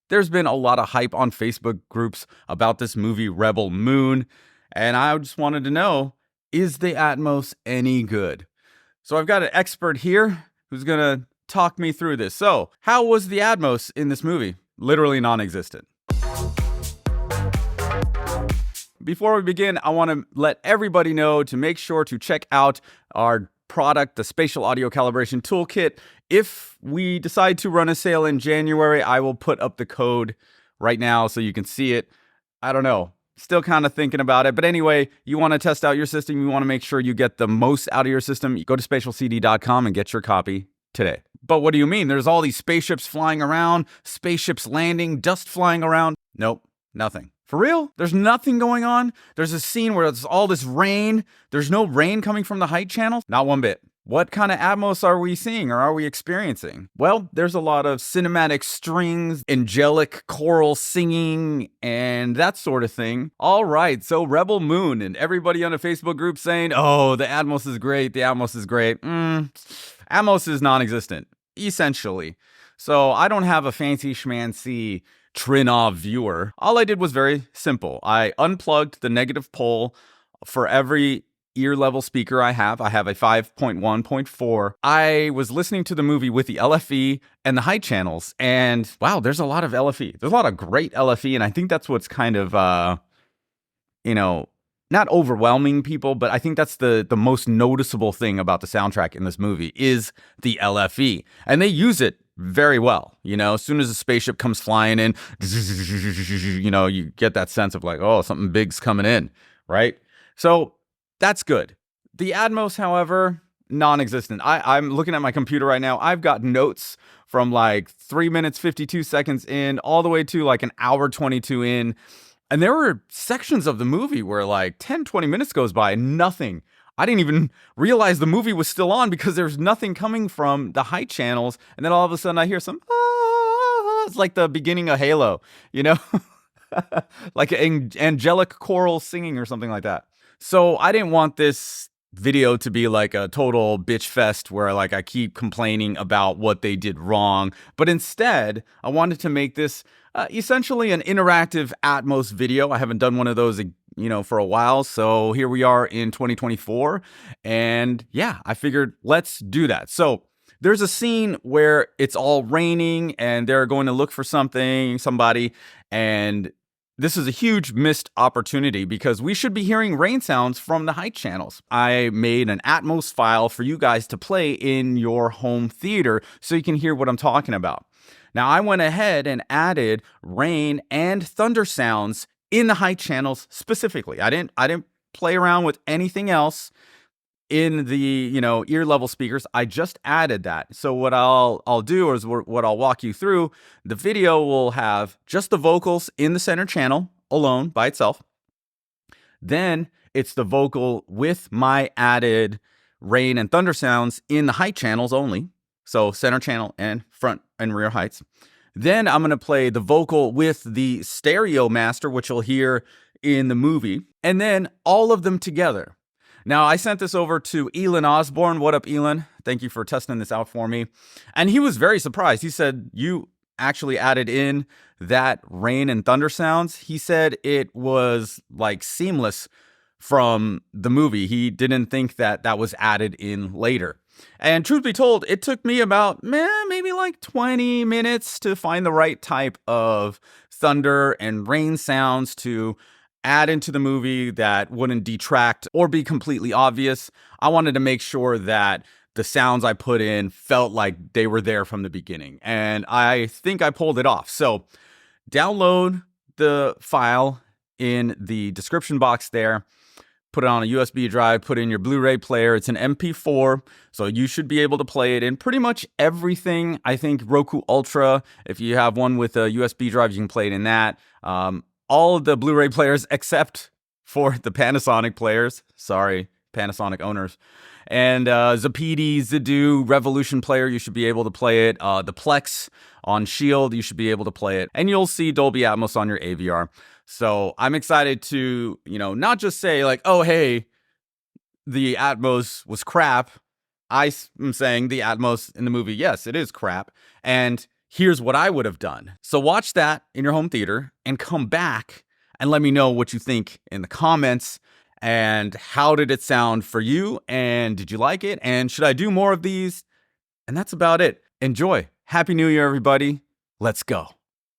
There's been a lot of hype on Facebook groups about this movie Rebel Moon, and I just wanted to know, is the Atmos any good? So I've got an expert here who's going to talk me through this. So, how was the Atmos in this movie? Literally non-existent. Before we begin, I want to let everybody know to make sure to check out our product, the Spatial Audio Calibration Toolkit. If we decide to run a sale in January, I will put up the code right now so you can see it. I don't know. Still kind of thinking about it. But anyway, you want to test out your system. You want to make sure you get the most out of your system. You go to spatialcd.com and get your copy today. But what do you mean? There's all these spaceships flying around, spaceships landing, dust flying around. Nope, nothing. For real? There's nothing going on? There's a scene where there's all this rain. There's no rain coming from the height channel? Not one bit. What kind of Atmos are we seeing or are we experiencing? Well, there's a lot of cinematic strings, angelic choral singing, and that sort of thing. All right, so Rebel Moon and everybody on a Facebook group saying, oh, the Atmos is great, the Atmos is great. Atmos is non-existent, essentially. So I don't have a fancy schmancy Denon AVR. All I did was very simple. I unplugged the negative pole for every ear level speaker I have. I have a 5.1.4. I was listening to the movie with the LFE and the height channels, and wow, there's a lot of LFE. There's a lot of great LFE, and I think that's what's kind of, not overwhelming people, but I think that's the most noticeable thing about the soundtrack in this movie is the LFE, and they use it very well. As soon as a spaceship comes flying in, you get that sense of like, oh, something big's coming in, right? So that's good. The Atmos, however, non-existent. I'm looking at my computer right now. I've got notes from like 3 minutes, 52 seconds in, all the way to like an hour, 22 in. And there were sections of the movie where like 10, 20 minutes goes by and nothing. I didn't even realize the movie was still on because there's nothing coming from the height channels. And then all of a sudden I hear some, it's like the beginning of Halo, like angelic choral singing or something like that. So I didn't want this video to be like a total bitch fest where like I keep complaining about what they did wrong. But instead, I wanted to make this essentially an interactive Atmos video. I haven't done one of those, for a while. So here we are in 2024. And yeah, I figured let's do that. So there's a scene where it's all raining and they're going to look for somebody, and this is a huge missed opportunity because we should be hearing rain sounds from the height channels. I made an Atmos file for you guys to play in your home theater so you can hear what I'm talking about. Now, I went ahead and added rain and thunder sounds in the height channels specifically. I didn't play around with anything else in the, ear level speakers. I just added that. So what I'll do is what I'll walk you through. The video will have just the vocals in the center channel alone by itself. Then it's the vocal with my added rain and thunder sounds in the height channels only. So center channel and front and rear heights. Then I'm going to play the vocal with the stereo master, which you'll hear in the movie, and then all of them together. Now, I sent this over to Elon Osborne. What up, Elon? Thank you for testing this out for me. And he was very surprised. He said, you actually added in that rain and thunder sounds. He said it was like seamless from the movie. He didn't think that was added in later. And truth be told, it took me about maybe like 20 minutes to find the right type of thunder and rain sounds to add into the movie that wouldn't detract or be completely obvious. I wanted to make sure that the sounds I put in felt like they were there from the beginning. And I think I pulled it off. So download the file in the description box there. Put it on a USB drive, put in your Blu-ray player. It's an MP4, so you should be able to play it in pretty much everything. I think Roku Ultra, if you have one with a USB drive, you can play it in that. All of the Blu-ray players except for the Panasonic players. Sorry, Panasonic owners. And Zapedi, Zidu, Revolution player, you should be able to play it. The Plex on Shield, you should be able to play it. And you'll see Dolby Atmos on your AVR. So I'm excited to, not just say like, oh, hey, the Atmos was crap. I am saying the Atmos in the movie, yes, it is crap. And Here's what I would have done. So watch that in your home theater and come back and let me know what you think in the comments. And how did it sound for you? And did you like it? And should I do more of these? And that's about it. Enjoy. Happy New Year, everybody. Let's go.